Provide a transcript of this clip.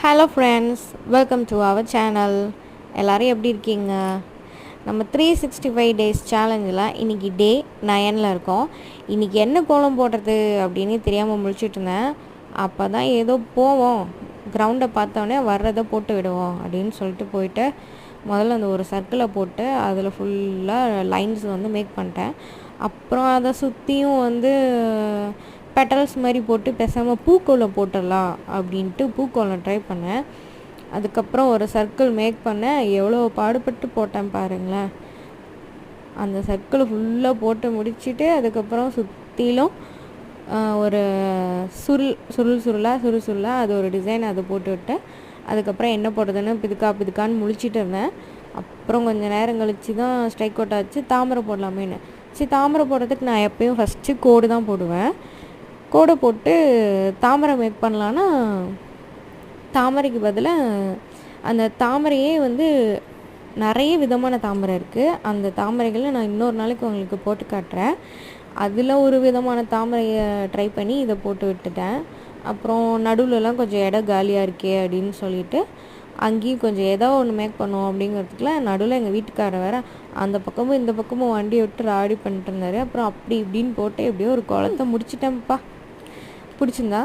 Hello friends, welcome to our channel. எல்லோரும் எப்படி இருக்கீங்க? நம்ம 365 டேஸ் சேலஞ்சில் இன்றைக்கி டே 9 இருக்கோம். இன்றைக்கி என்ன கோலம் போடுறது அப்படின்னு தெரியாமல் முழிச்சிட்டு இருந்தேன். அப்போ தான் ஏதோ போவோம், கிரவுண்டை பார்த்தோன்னே வர்றதை போட்டு விடுவோம் அப்படின்னு சொல்லிட்டு போயிட்டு முதல்ல அந்த ஒரு சர்க்கிளை போட்டு அதில் ஃபுல்லாக லைன்ஸ் மேக் பண்ணிட்டேன். அப்புறம் அதை சுற்றியும் பெட்டல்ஸ் மாதிரி போட்டு பேசாமல் பூக்கோலம் போட்டுடலாம் அப்படின்ட்டு பூக்கோலம் ட்ரை பண்ணேன். அதுக்கப்புறம் ஒரு சர்க்கிள் மேக் பண்ணேன். எவ்வளோ பாடுபட்டு போட்டேன் பாருங்களேன். அந்த சர்க்கிள் ஃபுல்லாக போட்டு முடிச்சுட்டு அதுக்கப்புறம் சுற்றிலும் ஒரு சுருளாக அது ஒரு டிசைன் அதை போட்டு விட்டேன். அதுக்கப்புறம் என்ன போடுறதுன்னு பிதுக்கான்னு முழிச்சிட்டு இருந்தேன். அப்புறம் கொஞ்சம் நேரம் கழித்து தான் ஸ்ட்ரைக் அவுட் ஆச்சு, தாமரை போடலாமேன்னு. சரி, தாமரை போடுறதுக்கு நான் எப்பயும் ஃபஸ்ட்டு கோடு தான் போடுவேன். கோடை போட்டு தாமரை மேக் பண்ணலான்னா தாமரைக்கு பதிலாக அந்த தாமரையே நிறைய விதமான தாமரை இருக்குது. அந்த தாமரைகளை நான் இன்னொரு நாளைக்கு உங்களுக்கு போட்டு காட்டுறேன். அதில் ஒரு விதமான தாமரையை ட்ரை பண்ணி இதை போட்டு விட்டுட்டேன். அப்புறம் நடுவில்லாம் கொஞ்சம் இடம் காலியாக இருக்கே அப்படின்னு சொல்லிட்டு அங்கேயும் கொஞ்சம் ஏதோ ஒன்று மேக் பண்ணுவோம் அப்படிங்கிறதுக்குல நடுவில் எங்கள் வீட்டுக்காரர் வேறு அந்த பக்கமும் இந்த பக்கமும் வண்டி விட்டு ராடி பண்ணிட்டு இருந்தார். அப்புறம் அப்படி இப்படின்னு போட்டு எப்படியோ ஒரு குளத்தை முடிச்சிட்டேன்ப்பா. பிடிச்சிருந்தா